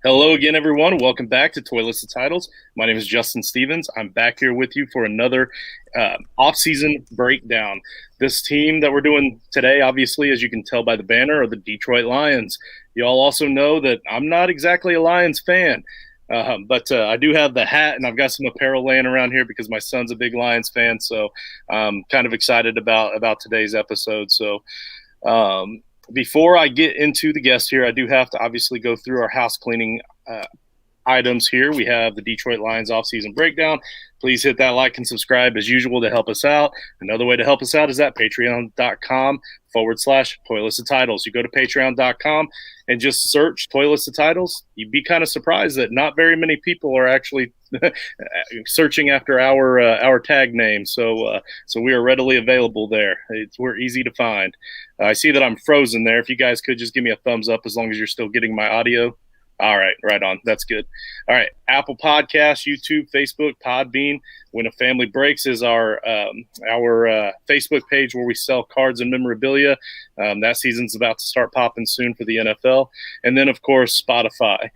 Hello again, everyone. Welcome back to Toilets and Titles. My name is Justin Stevens. I'm back here with you for another off-season breakdown. This team that we're doing today, obviously, as you can tell by the banner, are the Detroit Lions. You all also know that I'm not exactly a Lions fan, but I do have the hat, and I've got some apparel laying around here because my son's a big Lions fan, so I'm kind of excited about today's episode. So before I get into the guest here, I do have to obviously go through our house cleaning items here. We have the Detroit Lions Offseason Breakdown. Please hit that like and subscribe as usual to help us out. Another way to help us out is at patreon.com/Toilets and Titles. You go to patreon.com and just search Toilets and Titles. You'd be kind of surprised that not very many people are actually searching after our tag name. So we are readily available there. We're easy to find. I see that I'm frozen there. If you guys could just give me a thumbs up as long as you're still getting my audio. All right, right on. That's good. All right, Apple Podcasts, YouTube, Facebook, Podbean. When a Family Breaks is our Facebook page where we sell cards and memorabilia. That season's about to start popping soon for the NFL. And then, of course, Spotify.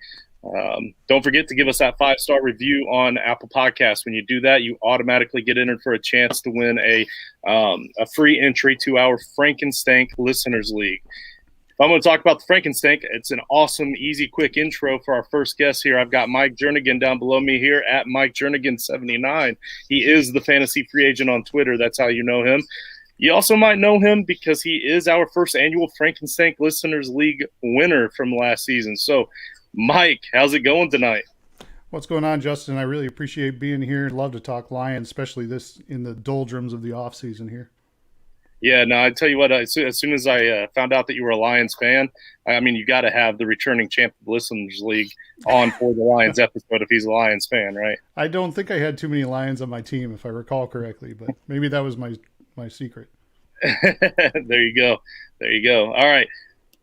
Don't forget to give us that 5-star review on Apple Podcasts. When you do that, you automatically get entered for a chance to win a free entry to our Frankenstank Listeners League. If I'm going to talk about the Frankenstank, it's an awesome, easy, quick intro for our first guest here. I've got Mike Jernigan down below me here at Mike Jernigan79. He is the fantasy free agent on Twitter. That's how you know him. You also might know him because he is our first annual Frankenstank Listeners League winner from last season. So, Mike, how's it going tonight? What's going on, Justin? I really appreciate being here. Love to talk Lions, especially this in the doldrums of the off season here. Yeah, no, I tell you what, as soon as I found out that you were a Lions fan, I mean, you got to have the returning champ of the Listeners League on for the Lions episode if he's a Lions fan, right? I don't think I had too many Lions on my team, if I recall correctly, but maybe that was my secret. There you go. There you go. All right.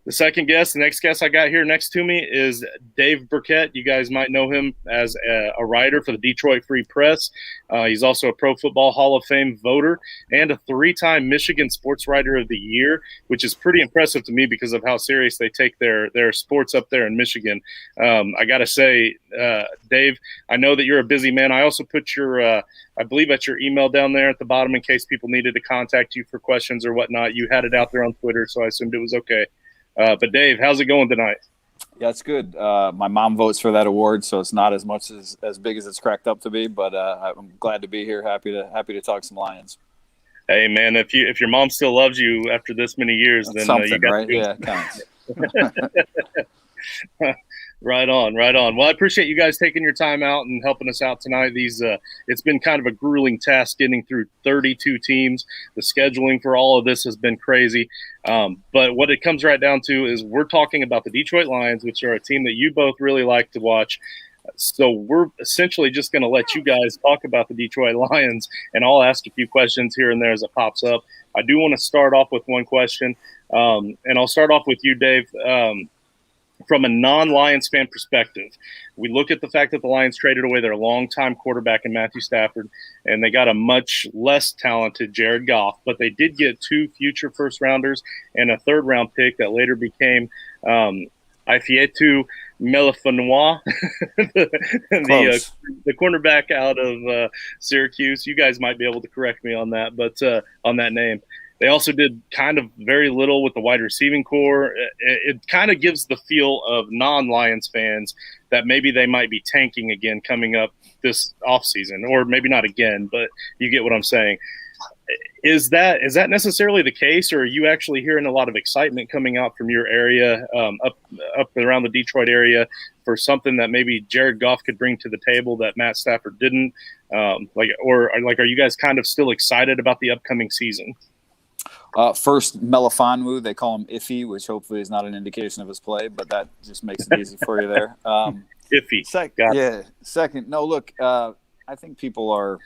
The next guest I got here next to me is Dave Birkett. You guys might know him as a writer for the Detroit Free Press. He's also a Pro Football Hall of Fame voter and a 3-time Michigan Sports Writer of the Year, which is pretty impressive to me because of how serious they take their sports up there in Michigan. I got to say, Dave, I know that you're a busy man. I also put your I believe at your email down there at the bottom in case people needed to contact you for questions or whatnot. You had it out there on Twitter, so I assumed it was okay. But Dave, how's it going tonight? Yeah, it's good. My mom votes for that award, so it's not as much as big as it's cracked up to be. But I'm glad to be here. Happy to talk some Lions. Hey man, if your mom still loves you after this many years, That's then something, you got right? Yeah, it counts. Right on, right on. Well, I appreciate you guys taking your time out and helping us out tonight. It's been kind of a grueling task getting through 32 teams. The scheduling for all of this has been crazy. But what it comes right down to is we're talking about the Detroit Lions, which are a team that you both really like to watch. So we're essentially just going to let you guys talk about the Detroit Lions, and I'll ask a few questions here and there as it pops up. I do want to start off with one question, and I'll start off with you, Dave. From a non-Lions fan perspective, we look at the fact that the Lions traded away their longtime quarterback in Matthew Stafford, and they got a much less talented Jared Goff, but they did get 2 future first-rounders and a third-round pick that later became Ifeatu Melifonwu, the cornerback out of Syracuse. You guys might be able to correct me on that, but on that name. They also did kind of very little with the wide receiving core. It kind of gives the feel of non-Lions fans that maybe they might be tanking again coming up this offseason, or maybe not again, but you get what I'm saying. Is that necessarily the case, or are you actually hearing a lot of excitement coming out from your area, up around the Detroit area, for something that maybe Jared Goff could bring to the table that Matt Stafford didn't? Are you guys kind of still excited about the upcoming season? First, Melifonwu, they call him Iffy, which hopefully is not an indication of his play, but that just makes it easy for you there. Iffy. Second, no, look, I think people are,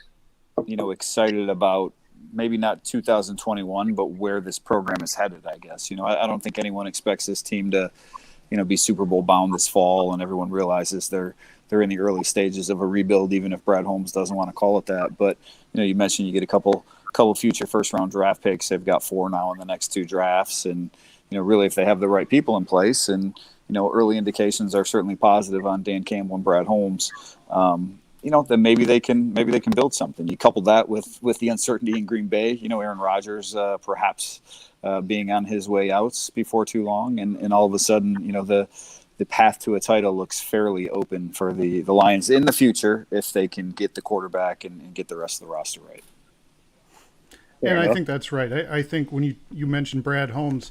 excited about maybe not 2021, but where this program is headed, I guess. I don't think anyone expects this team to, be Super Bowl bound this fall, and everyone realizes they're in the early stages of a rebuild, even if Brad Holmes doesn't want to call it that. But, you mentioned you get a couple future first-round draft picks. They've got 4 now in the next 2 drafts. And, really, if they have the right people in place and, early indications are certainly positive on Dan Campbell and Brad Holmes. Then maybe they can build something. You couple that with the uncertainty in Green Bay, Aaron Rodgers perhaps being on his way out before too long, and all of a sudden, the path to a title looks fairly open for the Lions in the future if they can get the quarterback and get the rest of the roster right. And I think that's right. I think when you mentioned Brad Holmes,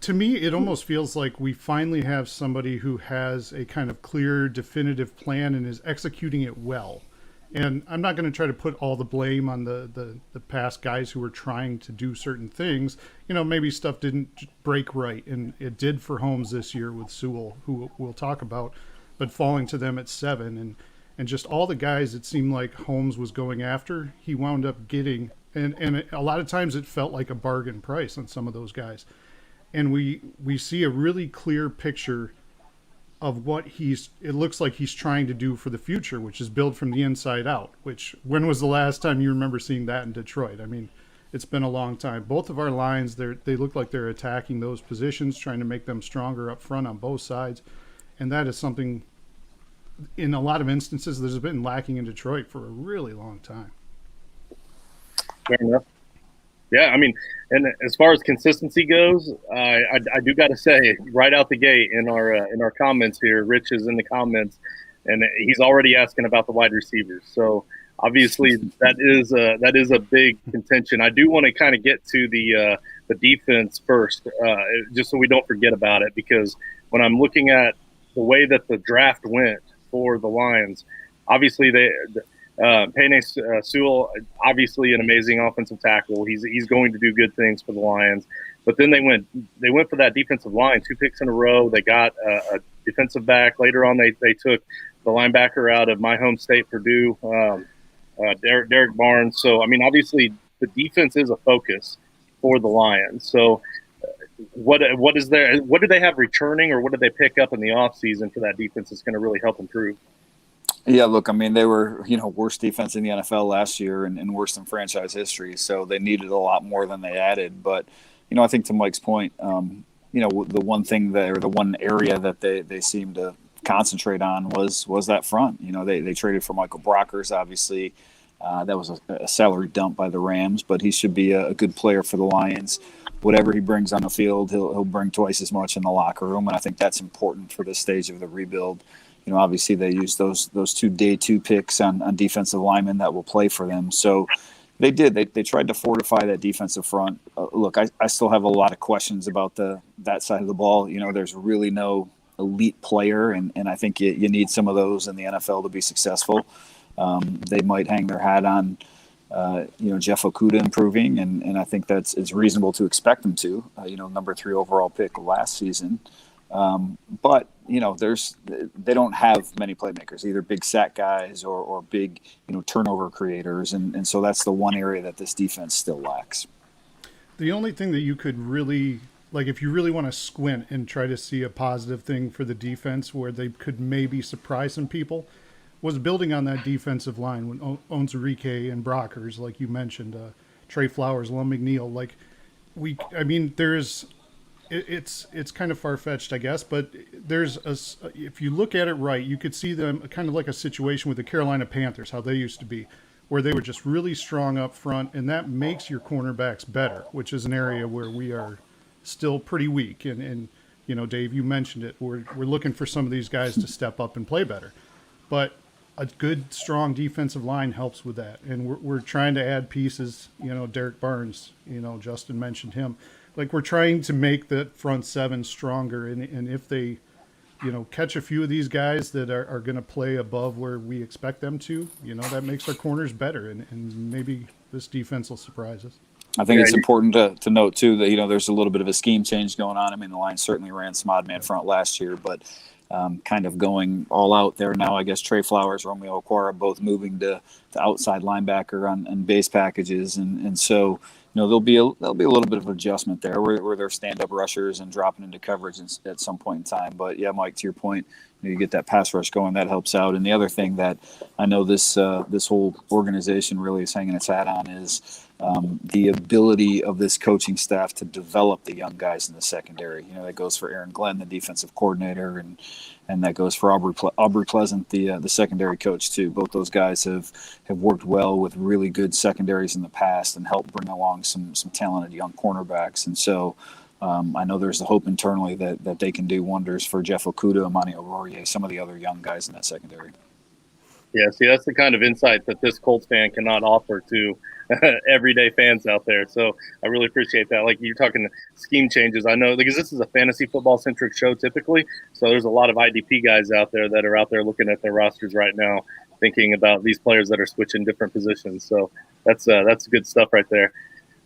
to me, it almost feels like we finally have somebody who has a kind of clear, definitive plan and is executing it well. And I'm not going to try to put all the blame on the past guys who were trying to do certain things. Maybe stuff didn't break right, and it did for Holmes this year with Sewell, who we'll talk about, but falling to them at 7. And just all the guys it seemed like Holmes was going after, he wound up getting. And a lot of times it felt like a bargain price on some of those guys. And we see a really clear picture of what it looks like he's trying to do for the future, which is build from the inside out, which when was the last time you remember seeing that in Detroit? I mean, it's been a long time. Both of our lines, they look like they're attacking those positions, trying to make them stronger up front on both sides. And that is something, in a lot of instances, that's been lacking in Detroit for a really long time. Fair enough. Yeah, I mean, and as far as consistency goes, I do got to say, right out the gate in our comments here, Rich is in the comments, and he's already asking about the wide receivers. So obviously that is a big contention. I do want to kind of get to the defense first, just so we don't forget about it, because when I'm looking at the way that the draft went for the Lions, obviously Penei Sewell, obviously an amazing offensive tackle. He's going to do good things for the Lions. But then they went for that defensive line, 2 picks in a row. They got a defensive back. Later on, they took the linebacker out of my home state, Purdue, Derek Barnes. So, I mean, obviously the defense is a focus for the Lions. So what do they have returning, or what did they pick up in the offseason for that defense that's going to really help improve? Yeah, look, I mean, they were, worst defense in the NFL last year and worse in franchise history. So they needed a lot more than they added. But, I think to Mike's point, the one thing the one area that they seemed to concentrate on was that front. They traded for Michael Brockers, obviously. That was a salary dump by the Rams, but he should be a good player for the Lions. Whatever he brings on the field, he'll bring twice as much in the locker room. And I think that's important for this stage of the rebuild. Obviously they used those 2 day 2 picks on defensive linemen that will play for them. So they did. They tried to fortify that defensive front. Look, I still have a lot of questions about that side of the ball. There's really no elite player, and I think you need some of those in the NFL to be successful. They might hang their hat on Jeff Okudah improving, and I think it's reasonable to expect them to. Number 3 overall pick last season. But they don't have many playmakers, either big sack guys or big, turnover creators. And so that's the one area that this defense still lacks. The only thing that you could really, if you really want to squint and try to see a positive thing for the defense where they could maybe surprise some people, was building on that defensive line when Onwuzurike and Brockers, like you mentioned, Trey Flowers, Lum McNeil, it's kind of far-fetched, I guess, but if you look at it right, you could see them kind of like a situation with the Carolina Panthers, how they used to be, where they were just really strong up front, and that makes your cornerbacks better, which is an area where we are still pretty weak. And Dave, you mentioned it. We're looking for some of these guys to step up and play better. But a good, strong defensive line helps with that. And we're trying to add pieces, Derek Barnes, Justin mentioned him. We're trying to make the front 7 stronger, and if they, catch a few of these guys that are going to play above where we expect them to, that makes our corners better, and maybe this defense will surprise us. I think it's important to note, too, that, there's a little bit of a scheme change going on. I mean, the Lions certainly ran some odd man front last year, but kind of going all out there now. I guess Trey Flowers, Romeo Okwara, both moving to outside linebacker on base packages, and so there'll be a little bit of adjustment there where they're stand-up rushers and dropping into coverage at some point in time. But yeah, Mike, to your point, you get that pass rush going, that helps out. And the other thing that I know this whole organization really is hanging its hat on is the ability of this coaching staff to develop the young guys in the secondary. That goes for Aaron Glenn, the defensive coordinator, and that goes for Aubrey Pleasant, the secondary coach too. Both those guys have worked well with really good secondaries in the past and helped bring along some talented young cornerbacks. And so I know there's the hope internally that they can do wonders for Jeff Okudah, Amani Oruwariye, some of the other young guys in that secondary. Yeah, see, that's the kind of insight that this Colts fan cannot offer to everyday fans out there. So I really appreciate that. Like, you're talking scheme changes. I know because this is a fantasy football centric show typically. So there's a lot of IDP guys out there that are out there looking at their rosters right now, thinking about these players that are switching different positions. So that's good stuff right there.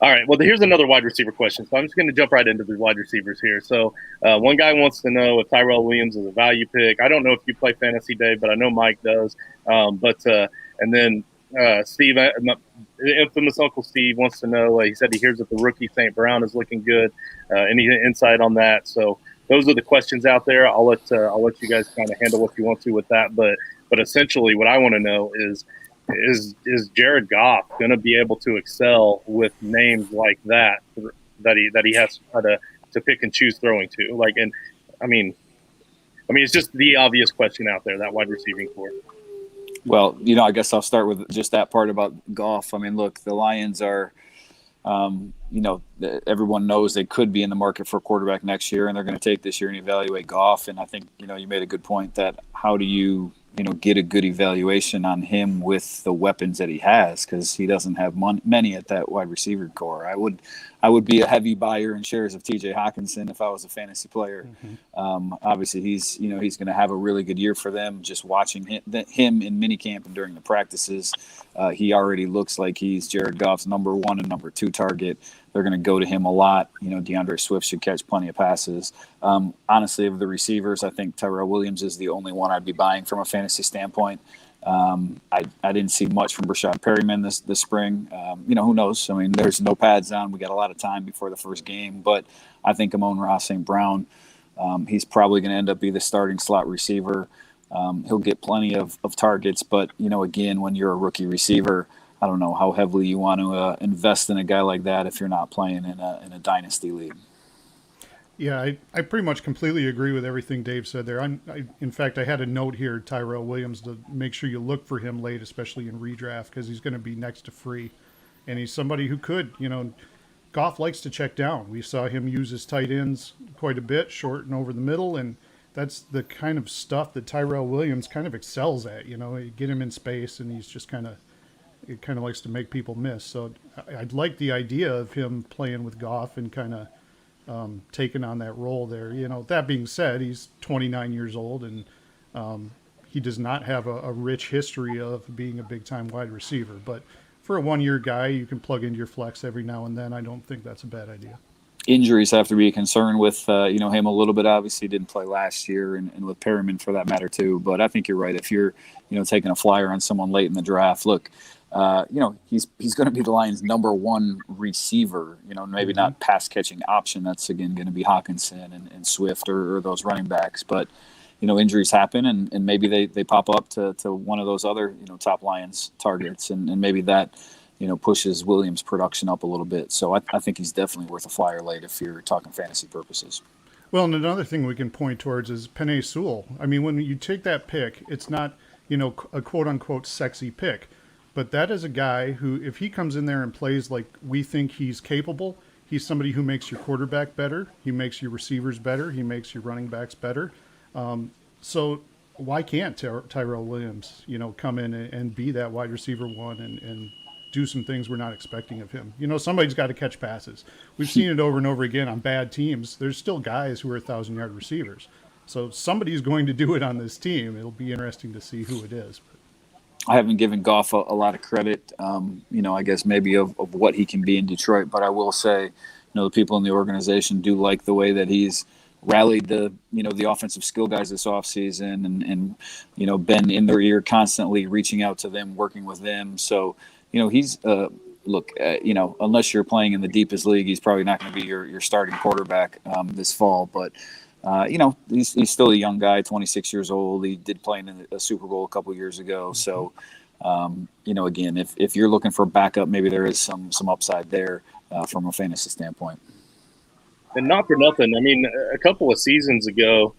All right, well, here's another wide receiver question. So I'm just going to jump right into the wide receivers here. So one guy wants to know if Tyrell Williams is a value pick. I don't know if you play Fantasy Day, but I know Mike does. And then Steve, the infamous Uncle Steve, wants to know, he said he hears that the rookie St. Brown is looking good. Any insight on that? So those are the questions out there. I'll let you guys kind of handle what you want to with that. But essentially what I want to know is Jared Goff going to be able to excel with names like that he has to pick and choose throwing to? I mean, it's just the obvious question out there, that wide receiving core. Well, I guess I'll start with just that part about Goff. I mean, look, the Lions are, everyone knows they could be in the market for a quarterback next year, and they're going to take this year and evaluate Goff. And I think, you made a good point that how do you get a good evaluation on him with the weapons that he has, because he doesn't have many at that wide receiver core. I would be a heavy buyer in shares of TJ Hawkinson if I was a fantasy player. Mm-hmm. Obviously, he's going to have a really good year for them. Just watching him in minicamp and during the practices, he already looks like he's Jared Goff's number 1 and number 2 target. They're going to go to him a lot. DeAndre Swift should catch plenty of passes. Honestly, of the receivers, I think Tyrell Williams is the only one I'd be buying from a fantasy standpoint. I didn't see much from Brashad Perryman this spring. Who knows? I mean, there's no pads on. We got a lot of time before the first game. But I think Amon-Ra St. Brown, he's probably going to end up being the starting slot receiver. He'll get plenty of targets. But, again, when you're a rookie receiver, I don't know how heavily you want to invest in a guy like that if you're not playing in a dynasty league. Yeah, I pretty much completely agree with everything Dave said there. In fact, I had a note here, Tyrell Williams, to make sure you look for him late, especially in redraft, because he's going to be next to free. And he's somebody who could, Goff likes to check down. We saw him use his tight ends quite a bit, short and over the middle, and that's the kind of stuff that Tyrell Williams kind of excels at. You get him in space, and he's just kind of likes to make people miss. So I'd like the idea of him playing with Goff and kind of taking on that role there. That being said, he's 29 years old, and he does not have a rich history of being a big-time wide receiver. But for a one-year guy, you can plug into your flex every now and then. I don't think that's a bad idea. Injuries have to be a concern with him a little bit. Obviously, he didn't play last year, and with Perriman for that matter too. But I think you're right. If you're taking a flyer on someone late in the draft, look, he's going to be the Lions' number 1 receiver. Maybe not pass catching option. That's again going to be Hawkinson and Swift or those running backs. But injuries happen, and maybe they pop up to one of those other top Lions targets, and maybe that pushes Williams' production up a little bit. So I think he's definitely worth a flyer late if you're talking fantasy purposes. Well, and another thing we can point towards is Penei Sewell. I mean, when you take that pick, it's not a quote unquote sexy pick. But that is a guy who, if he comes in there and plays like we think he's capable, he's somebody who makes your quarterback better. He makes your receivers better. He makes your running backs better. So why can't Tyrell Williams, come in and be that wide receiver 1 and do some things we're not expecting of him? Somebody's got to catch passes. We've seen it over and over again on bad teams. There's still guys who are 1,000-yard receivers. So somebody's going to do it on this team. It'll be interesting to see who it is. I haven't given Goff a lot of credit, I guess maybe of what he can be in Detroit. But I will say, the people in the organization do like the way that he's rallied the offensive skill guys this offseason and been in their ear constantly, reaching out to them, working with them. So, he's unless you're playing in the deepest league, he's probably not going to be your starting quarterback this fall. But he's still a young guy, 26 years old. He did play in a Super Bowl a couple years ago. So, Again, if you're looking for backup, maybe there is some upside there from a fantasy standpoint. And not for nothing, I mean, a couple of seasons ago,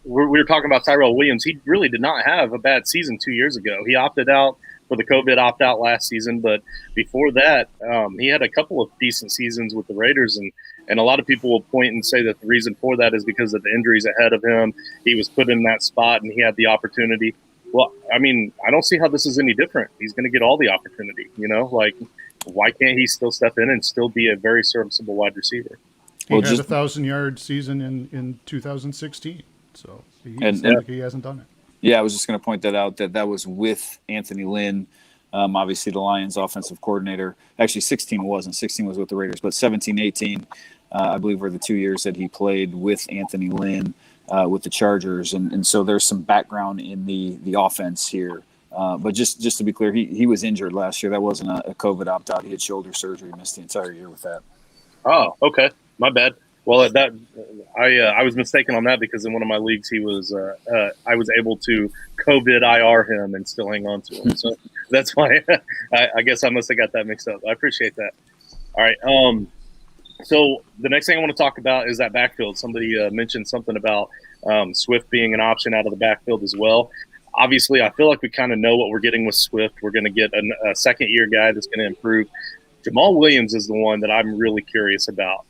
we were talking about Tyrell Williams. He really did not have a bad season 2 years ago. He opted out for the COVID opt-out last season, but before that, he had a couple of decent seasons with the Raiders, and a lot of people will point and say that the reason for that is because of the injuries ahead of him. He was put in that spot, and he had the opportunity. Well, I mean, I don't see how this is any different. He's going to get all the opportunity, like why can't he still step in and still be a very serviceable wide receiver? He had a 1,000-yard season in 2016, so he hasn't done it. Yeah, I was just going to point that out, that was with Anthony Lynn, obviously the Lions offensive coordinator. Actually, 16 wasn't. 16 was with the Raiders, but 17, 18, I believe were the 2 years that he played with Anthony Lynn with the Chargers. And so there's some background in the offense here. But just to be clear, he was injured last year. That wasn't a COVID opt-out. He had shoulder surgery, missed the entire year with that. Oh, okay. My bad. Well, I was mistaken on that because in one of my leagues I was able to COVID IR him and still hang on to him. So that's why I guess I must have got that mixed up. I appreciate that. All right. So the next thing I want to talk about is that backfield. Somebody mentioned something about Swift being an option out of the backfield as well. Obviously, I feel like we kind of know what we're getting with Swift. We're going to get a second-year guy that's going to improve. Jamal Williams is the one that I'm really curious about.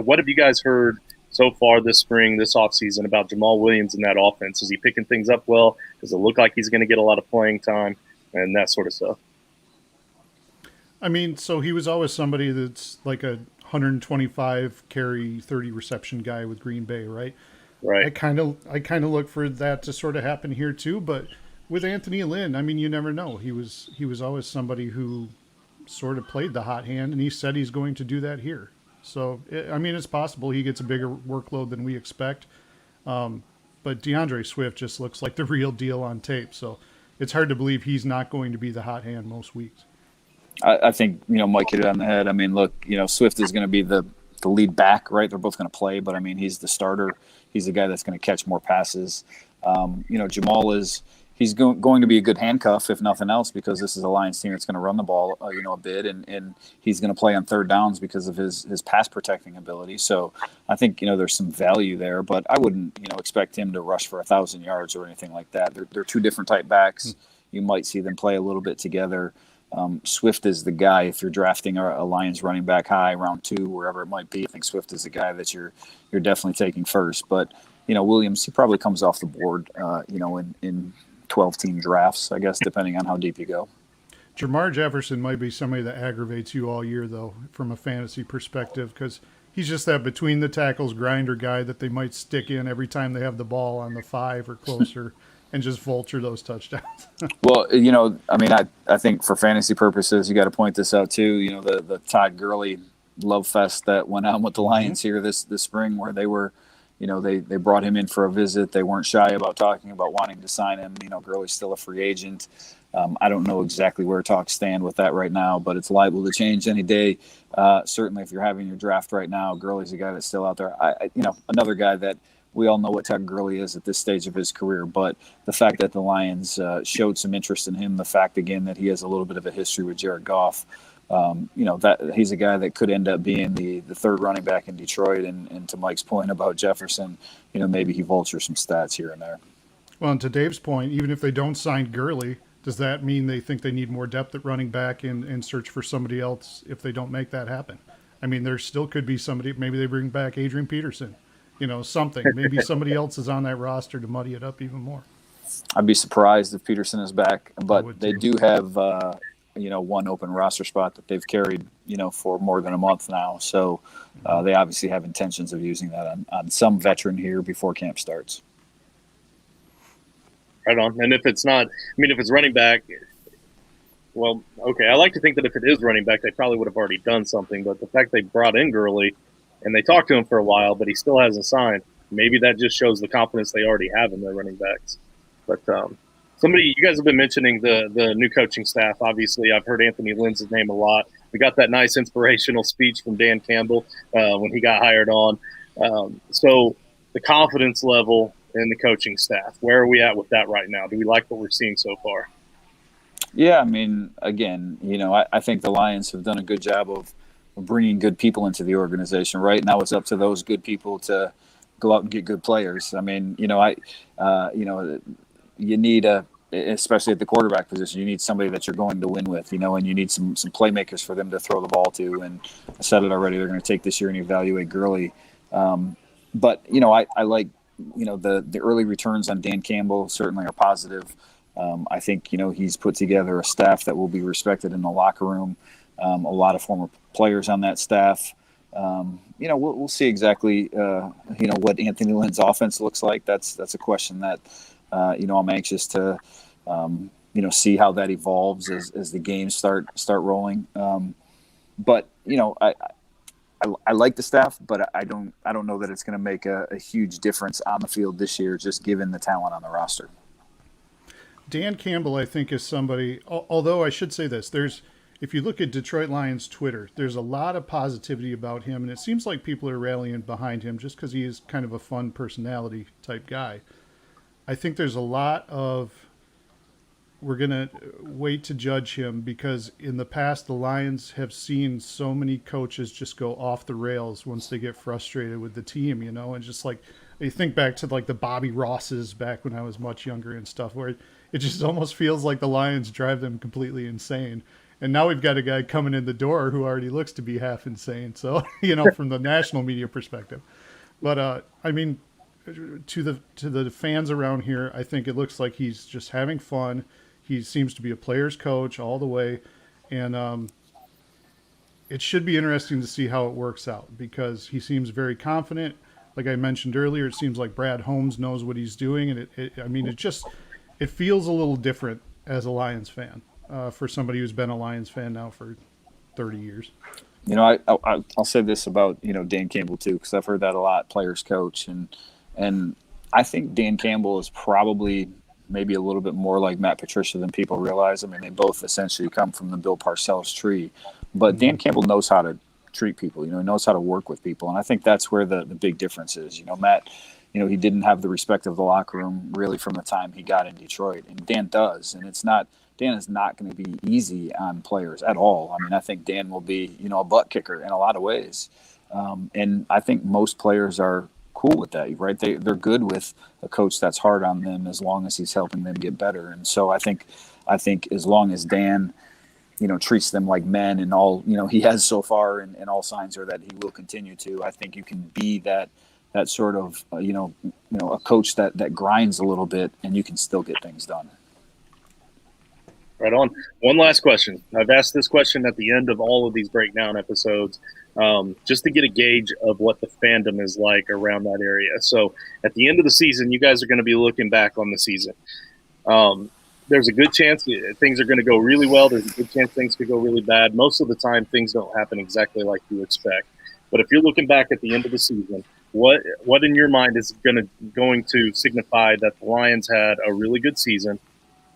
What have you guys heard so far this spring, this offseason, about Jamal Williams and that offense? Is he picking things up well? Does it look like he's going to get a lot of playing time and that sort of stuff? I mean, so he was always somebody that's like a 125 carry, 30 reception guy with Green Bay, right? Right. I kind of look for that to sort of happen here too, but with Anthony Lynn, I mean, you never know. He was always somebody who sort of played the hot hand, and he said he's going to do that here. So, I mean, it's possible he gets a bigger workload than we expect. But DeAndre Swift just looks like the real deal on tape. So it's hard to believe he's not going to be the hot hand most weeks. I think, Mike hit it on the head. I mean, look, Swift is going to be the lead back, right? They're both going to play, but I mean, he's the starter. He's the guy that's going to catch more passes. Jamal he's going to be a good handcuff, if nothing else, because this is a Lions team that's going to run the ball, a bit, and he's going to play on third downs because of his pass protecting ability. So I think, there's some value there, but I wouldn't, expect him to rush for 1,000 yards or anything like that. They're two different type backs. You might see them play a little bit together. Swift is the guy, if you're drafting a Lions running back high, round 2, wherever it might be. I think Swift is the guy that you're definitely taking first. But, Williams, he probably comes off the board, in 12-team drafts, I guess, depending on how deep you go. Jermar Jefferson might be somebody that aggravates you all year, though, from a fantasy perspective, because he's just that between the tackles grinder guy that they might stick in every time they have the ball on the 5 or closer and just vulture those touchdowns. Well, I think for fantasy purposes, you got to point this out too. The Todd Gurley love fest that went on with the Lions here this spring, where they were, they brought him in for a visit. They weren't shy about talking about wanting to sign him. Gurley's still a free agent. I don't know exactly where talks stand with that right now, but it's liable to change any day. Certainly, if you're having your draft right now, Gurley's a guy that's still out there. Another guy that we all know what Todd Gurley is at this stage of his career, but the fact that the Lions showed some interest in him, the fact again that he has a little bit of a history with Jared Goff, that he's a guy that could end up being the third running back in Detroit. And to Mike's point about Jefferson, maybe he vultures some stats here and there. Well, and to Dave's point, even if they don't sign Gurley, does that mean they think they need more depth at running back and search for somebody else if they don't make that happen? I mean, there still could be somebody, maybe they bring back Adrian Peterson, something. Maybe somebody else is on that roster to muddy it up even more. I'd be surprised if Peterson is back, but they do have, one open roster spot that they've carried, for more than a month now. So they obviously have intentions of using that on some veteran here before camp starts. Right on. And if it's not, if it's running back, well, okay. I like to think that if it is running back, they probably would have already done something. But the fact they brought in Gurley and they talked to him for a while, but he still hasn't signed, maybe that just shows the confidence they already have in their running backs. But you guys have been mentioning the new coaching staff. Obviously, I've heard Anthony Lynn's name a lot. We got that nice inspirational speech from Dan Campbell when he got hired on. So the confidence level in the coaching staff, where are we at with that right now? Do we like what we're seeing so far? Yeah, I mean, again, I think the Lions have done a good job of bringing good people into the organization. Right now, it's up to those good people to go out and get good players. I mean, you need especially at the quarterback position, you need somebody that you're going to win with, and you need some playmakers for them to throw the ball to. And I said it already, they're going to take this year and evaluate Gurley. But I like, the early returns on Dan Campbell certainly are positive. I think, he's put together a staff that will be respected in the locker room. A lot of former players on that staff. We'll see exactly, what Anthony Lynn's offense looks like. That's a question that, I'm anxious to, see how that evolves as the games start rolling. But I like the staff, but I don't know that it's going to make a huge difference on the field this year, just given the talent on the roster. Dan Campbell, I think, is somebody, although I should say this, if you look at Detroit Lions Twitter, there's a lot of positivity about him, and it seems like people are rallying behind him just because he is kind of a fun personality type guy. I think there's a lot of, we're going to wait to judge him because in the past, the Lions have seen so many coaches just go off the rails once they get frustrated with the team, and just like, you think back to like the Bobby Rosses back when I was much younger and stuff, where it just almost feels like the Lions drive them completely insane. And now we've got a guy coming in the door who already looks to be half insane. So, from the national media perspective. But, I mean, to the fans around here, I think it looks like he's just having fun. He seems to be a player's coach all the way. And it should be interesting to see how it works out because he seems very confident. Like I mentioned earlier, it seems like Brad Holmes knows what he's doing. And it feels a little different as a Lions fan. For somebody who's been a Lions fan now for 30 years. I'll say this about, Dan Campbell too, because I've heard that a lot, players coach. And I think Dan Campbell is probably maybe a little bit more like Matt Patricia than people realize. I mean, they both essentially come from the Bill Parcells tree. But Dan Campbell knows how to treat people, he knows how to work with people. And I think that's where the big difference is. Matt, he didn't have the respect of the locker room really from the time he got in Detroit. And Dan does. And Dan is not going to be easy on players at all. I mean, I think Dan will be, a butt kicker in a lot of ways. And I think most players are cool with that, right? They're good with a coach that's hard on them as long as he's helping them get better. And so I think as long as Dan, treats them like men and all, he has so far and all signs are that he will continue to, I think you can be that sort of, a coach that grinds a little bit and you can still get things done. Right on. One last question. I've asked this question at the end of all of these breakdown episodes, just to get a gauge of what the fandom is like around that area. So at the end of the season, you guys are going to be looking back on the season. There's a good chance things are going to go really well. There's a good chance things could go really bad. Most of the time, things don't happen exactly like you expect. But if you're looking back at the end of the season, what in your mind is going to signify that the Lions had a really good season?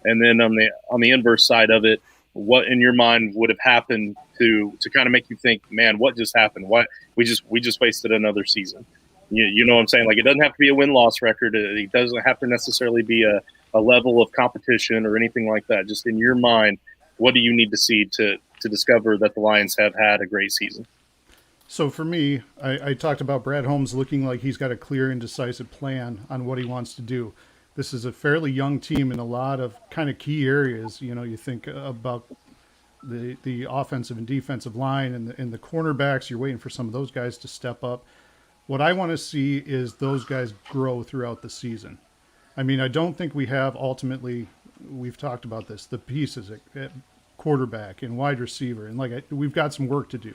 And then on the inverse side of it, what in your mind would have happened to kind of make you think, man, what just happened? What we just wasted another season. You know what I'm saying? Like, it doesn't have to be a win-loss record. It doesn't have to necessarily be a level of competition or anything like that. Just in your mind, what do you need to see to discover that the Lions have had a great season? So for me, I talked about Brad Holmes looking like he's got a clear and decisive plan on what he wants to do. This is a fairly young team in a lot of kind of key areas. You think about the offensive and defensive line and the cornerbacks. You're waiting for some of those guys to step up. What I want to see is those guys grow throughout the season. I mean, I don't think we have ultimately, we've talked about this, the pieces at quarterback and wide receiver. And we've got some work to do.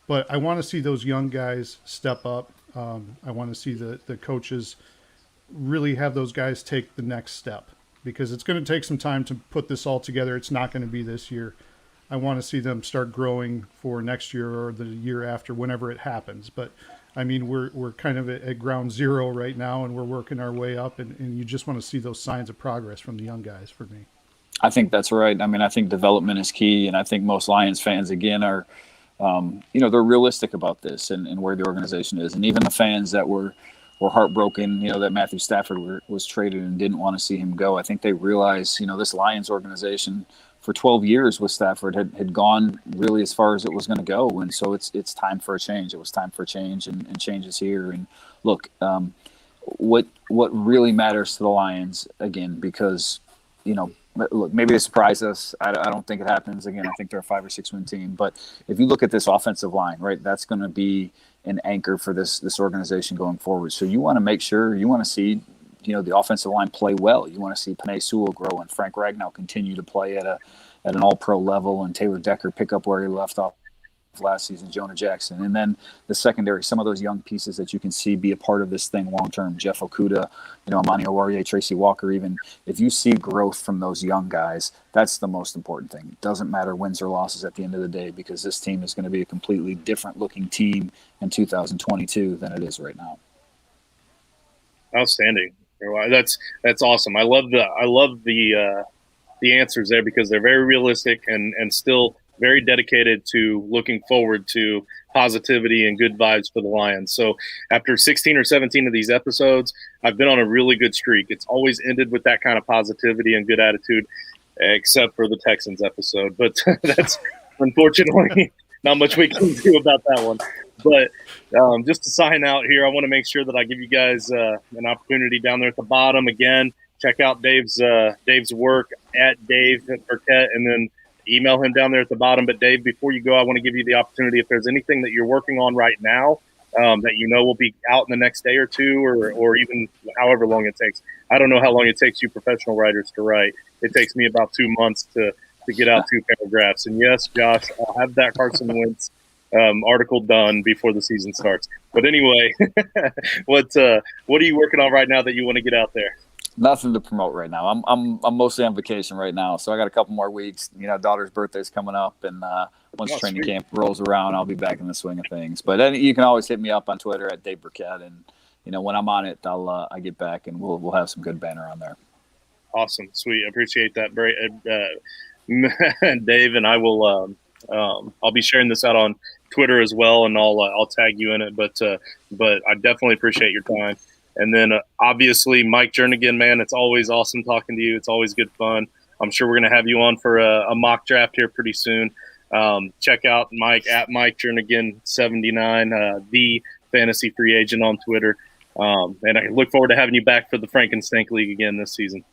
But I want to see those young guys step up. I want to see the coaches really have those guys take the next step because it's going to take some time to put this all together. It's not going to be this year. I want to see them start growing for next year or the year after, whenever it happens. But I mean, we're kind of at ground zero right now and we're working our way up and you just want to see those signs of progress from the young guys for me. I think that's right. I mean, I think development is key. And I think most Lions fans, again, are, they're realistic about this and where the organization is. And even the fans that were heartbroken, that Matthew Stafford was traded and didn't want to see him go. I think they realize, this Lions organization, for 12 years with Stafford had gone really as far as it was going to go. And so it's time for a change. It was time for a change, and change is here. And look, what really matters to the Lions, again, because, look, maybe they surprise us. I don't think it happens. Again, I think they're a 5 or 6 win team. But if you look at this offensive line, right, that's going to be an anchor for this organization going forward. So you want to make sure, you want to see, the offensive line play well. You want to see Penei Sewell grow and Frank Ragnow continue to play at an all-pro level, and Taylor Decker pick up where he left off last season, Jonah Jackson. And then the secondary, some of those young pieces that you can see be a part of this thing long-term, Jeff Okudah, Amani Oruwariye, Tracy Walker, even if you see growth from those young guys, that's the most important thing. It doesn't matter wins or losses at the end of the day, because this team is going to be a completely different looking team in 2022 than it is right now. Outstanding. That's awesome. I love the answers there, because they're very realistic and still very dedicated to looking forward to positivity and good vibes for the Lions. So after 16 or 17 of these episodes, I've been on a really good streak. It's always ended with that kind of positivity and good attitude, except for the Texans episode. But that's unfortunately not much we can do about that one. But just to sign out here, I want to make sure that I give you guys an opportunity down there at the bottom. Again, check out Dave's work at Dave Birkett, and then email him down there at the bottom. But Dave, before you go, I want to give you the opportunity, if there's anything that you're working on right now that will be out in the next day or two, or even however long it takes. I don't know how long it takes you professional writers to write. It takes me about 2 months to get out 2 paragraphs. And yes, Josh, I'll have that Carson Wentz article done before the season starts. But anyway, what are you working on right now that you want to get out there? Nothing to promote right now. I'm mostly on vacation right now, so I got a couple more weeks. Daughter's birthday's coming up, and once training camp rolls around, I'll be back in the swing of things. But you can always hit me up on Twitter at Dave Birkett, and when I'm on it, I get back, and we'll have some good banner on there. Awesome, sweet, I appreciate that, Dave, and I will. I'll be sharing this out on Twitter as well, and I'll tag you in it. But I definitely appreciate your time. And then obviously Mike Jernigan, man, it's always awesome talking to you. It's always good fun. I'm sure we're going to have you on for a mock draft here pretty soon. Check out Mike at Mike Jernigan 79, the fantasy free agent on Twitter. And I look forward to having you back for the Frankenstank League again this season.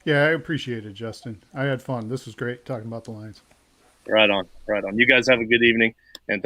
Yeah, I appreciate it, Justin. I had fun. This was great talking about the Lions. Right on. You guys have a good evening, and thanks.